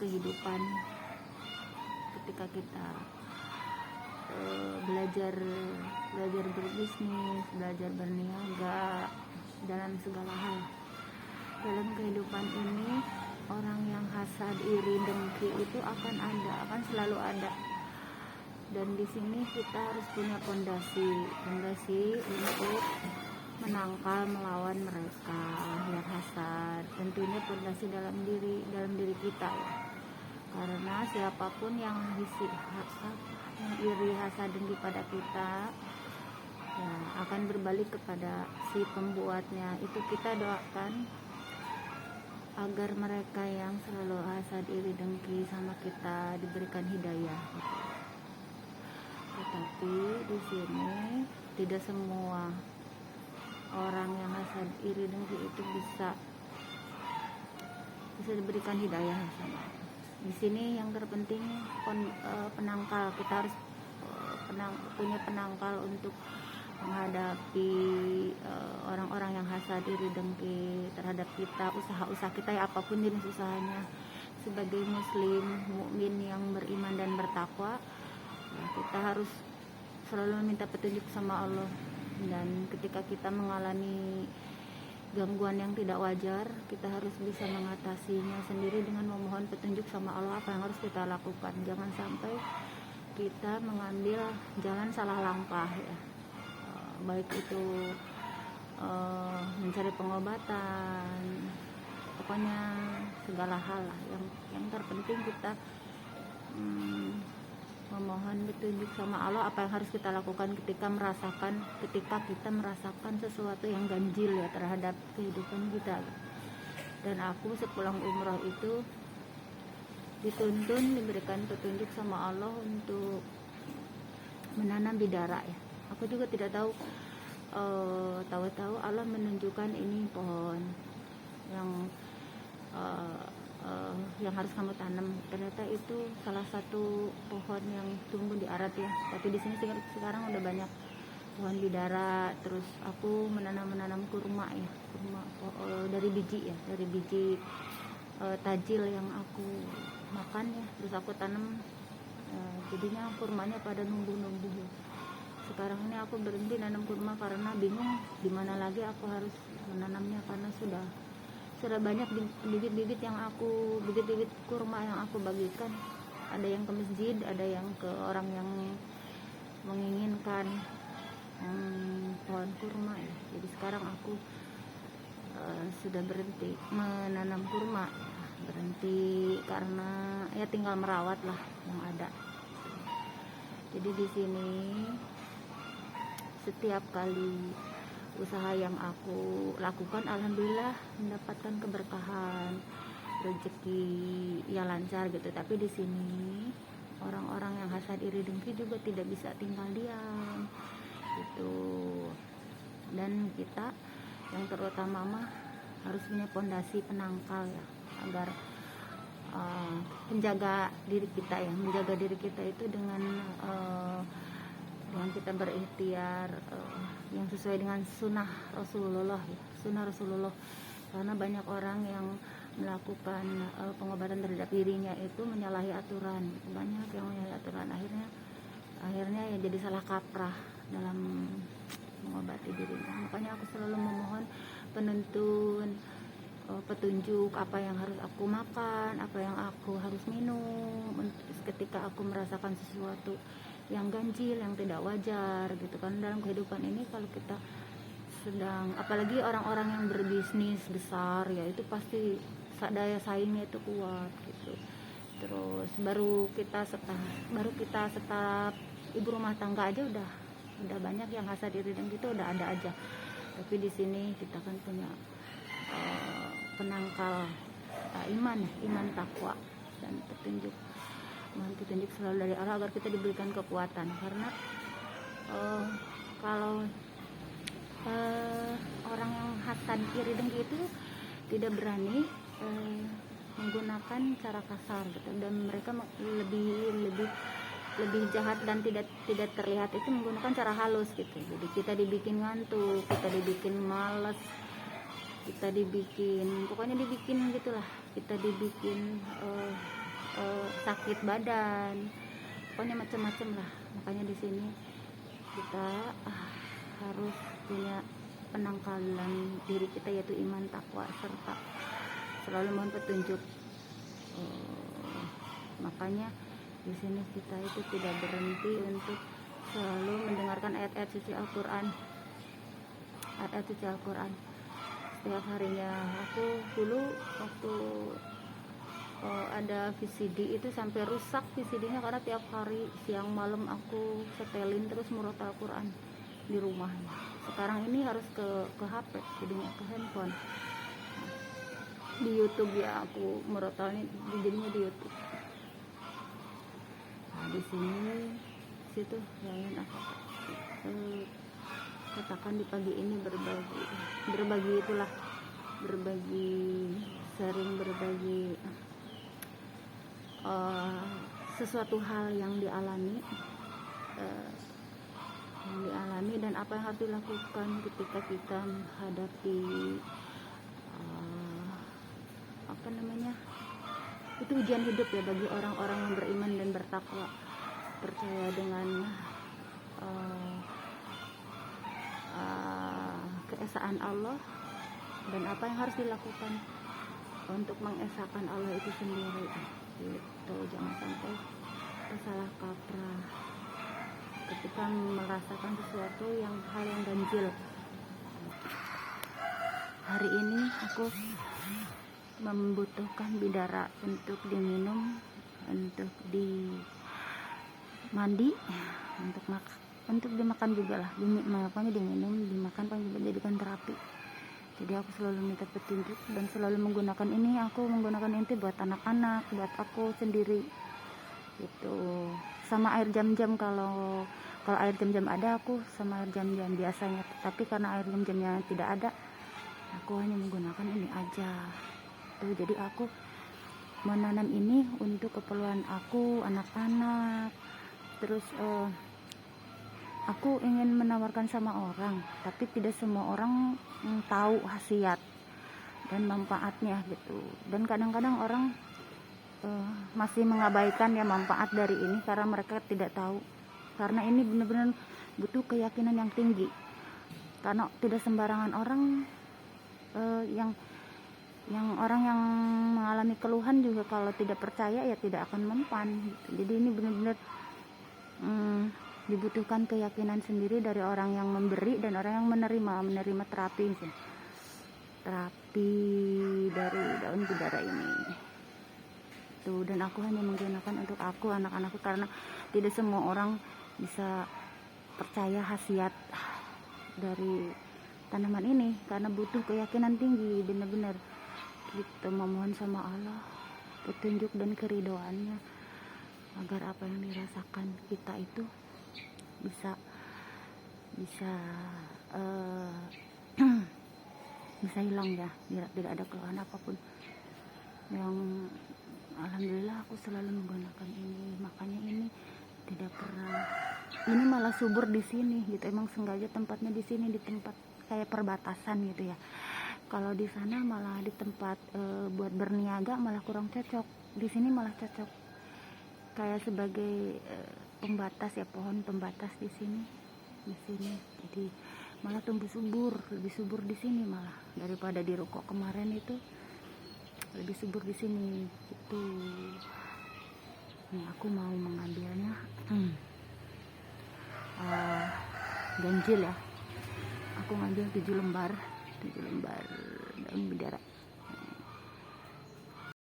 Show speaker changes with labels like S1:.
S1: kehidupan ketika kita belajar berbisnis, belajar berniaga dalam segala hal. Dalam kehidupan ini orang yang hasad, iri, dengki itu akan selalu ada. Dan di sini kita harus punya pondasi untuk menangkal melawan mereka yang hasad. Tentunya pondasi dalam diri kita ya. Karena siapapun yang iri, hasad, dengki pada kita ya akan berbalik kepada si pembuatnya. Itu kita doakan agar mereka yang selalu hasad, iri, dengki sama kita diberikan hidayah gitu. Tetapi di sini tidak semua orang yang hasad, iri, dengki itu bisa diberikan hidayah sama. Di sini yang terpenting penangkal. Kita harus punya penangkal untuk menghadapi orang-orang yang hasad, iri, dengki terhadap kita, usaha-usaha kita ya, apapun jenis usahanya. Sebagai muslim mukmin yang beriman dan bertakwa ya, kita harus selalu meminta petunjuk sama Allah. Dan ketika kita mengalami gangguan yang tidak wajar, kita harus bisa mengatasinya sendiri dengan memohon petunjuk sama Allah apa yang harus kita lakukan. Jangan sampai kita mengambil jalan salah langkah ya, baik itu mencari pengobatan, pokoknya segala hal lah. Yang terpenting kita memohon petunjuk sama Allah apa yang harus kita lakukan ketika kita merasakan sesuatu yang ganjil ya terhadap kehidupan kita. Dan aku sepulang umroh itu diberikan petunjuk sama Allah untuk menanam bidara ya. Aku juga tidak tahu, tahu-tahu Allah menunjukkan ini pohon yang harus kamu tanam. Ternyata itu salah satu pohon yang tumbuh di Arab ya. Tapi di sini sekarang udah banyak pohon bidara. Terus aku menanam kurma ya, dari biji tajil yang aku makan ya. Terus aku tanam, jadinya kurmanya pada numbuh ya. Sekarang ini aku berhenti nanam kurma karena bingung di mana lagi aku harus menanamnya, karena sudah banyak bibit kurma yang aku bagikan. Ada yang ke masjid, ada yang ke orang yang menginginkan pohon kurma ya. Jadi sekarang aku sudah berhenti menanam kurma ya. Berhenti karena ya tinggal merawat lah yang ada. Jadi di sini setiap kali usaha yang aku lakukan alhamdulillah mendapatkan keberkahan, rezeki ya lancar gitu. Tapi di sini orang-orang yang hasad, iri, dengki juga tidak bisa tinggal diam gitu. Dan kita yang terutama mah harus punya pondasi penangkal ya, agar menjaga diri kita itu dengan kita berikhtiar yang sesuai dengan sunnah Rasulullah ya, karena banyak orang yang melakukan pengobatan terhadap dirinya itu menyalahi aturan. Banyak yang menyalahi aturan, akhirnya ya jadi salah kaprah dalam mengobati dirinya. Makanya aku selalu memohon petunjuk apa yang harus aku makan, apa yang aku harus minum ketika aku merasakan sesuatu yang ganjil, yang tidak wajar gitu kan. Dalam kehidupan ini kalau kita apalagi orang-orang yang berbisnis besar ya, itu pasti daya saingnya itu kuat gitu. Terus baru kita setara ibu rumah tangga aja udah banyak yang hasad, iri, dan gitu udah ada aja. Tapi di sini kita kan punya penangkal iman, takwa, dan petunjuk selalu dari Allah agar kita diberikan kekuatan. Karena kalau orang yang hasad, iri, dengki itu tidak berani menggunakan cara kasar gitu, dan mereka lebih jahat dan tidak terlihat itu menggunakan cara halus gitu. Jadi kita dibikin ngantuk, kita dibikin malas, pokoknya dibikin gitulah, kita dibikin sakit badan, pokoknya macam-macam lah. Makanya di sini kita harus punya penangkalan diri kita, yaitu iman, takwa, serta selalu mohon petunjuk. Makanya di sini kita itu tidak berhenti untuk selalu mendengarkan ayat-ayat suci Al-Quran, ayat-ayat suci Al-Quran setiap harinya. Aku dulu waktu ada VCD itu sampai rusak VCD-nya karena tiap hari siang malam aku setelin terus murotal Al-Quran di rumah. Sekarang ini harus ke HP, jadinya ke handphone. Di YouTube ya aku murotalnya jadinya di YouTube. Nah, di sini situ yang ingin aku katakan di pagi ini, berbagi itulah, berbagi, sering berbagi sesuatu hal yang dialami dan apa yang harus dilakukan ketika kita menghadapi itu ujian hidup ya, bagi orang-orang yang beriman dan bertakwa, percaya dengan keesaan Allah, dan apa yang harus dilakukan untuk mengesahkan Allah itu sendiri. Gitu, jangan sampai salah kaprah ketika merasakan sesuatu hal yang ganjil. Hari ini aku membutuhkan bidara untuk diminum, untuk dimandi, untuk dimakan juga lah. Makanya diminum, dimakan, dijadikan terapi. Jadi aku selalu minta petunjuk dan selalu menggunakan ini. Aku menggunakan ini buat anak-anak, buat aku sendiri gitu. Sama air jam-jam, kalau air jam-jam ada, aku sama air jam-jam biasanya. Tapi karena air jam-jamnya tidak ada, aku hanya menggunakan ini aja. Jadi aku menanam ini untuk keperluan aku, anak-anak. Terus aku ingin menawarkan sama orang, tapi tidak semua orang tahu khasiat dan manfaatnya gitu. Dan kadang-kadang orang masih mengabaikan ya manfaat dari ini karena mereka tidak tahu. Karena ini benar-benar butuh keyakinan yang tinggi. Karena tidak sembarangan orang yang orang yang mengalami keluhan juga kalau tidak percaya ya tidak akan mempan gitu. Jadi ini benar-benar dibutuhkan keyakinan sendiri dari orang yang memberi dan orang yang menerima terapi dari daun bidara ini tuh. Dan aku hanya menggunakan untuk aku, anak-anakku, karena tidak semua orang bisa percaya khasiat dari tanaman ini karena butuh keyakinan tinggi. Benar-benar kita memohon sama Allah petunjuk dan keridoannya agar apa yang dirasakan kita itu bisa bisa hilang ya, tidak ada keluhan apapun. Yang alhamdulillah aku selalu menggunakan ini. Makanya ini tidak pernah, ini malah subur di sini gitu. Emang sengaja tempatnya di sini, di tempat kayak perbatasan gitu ya. Kalau di sana malah di tempat buat berniaga malah kurang cocok. Di sini malah cocok kayak sebagai pembatas ya, pohon pembatas di sini. Jadi malah tumbuh subur, lebih subur di sini malah daripada di ruko kemarin. Itu lebih subur di sini gitu. Nih aku mau mengambilnya ganjil ya. Aku ngambil 7 lembar daun bidara.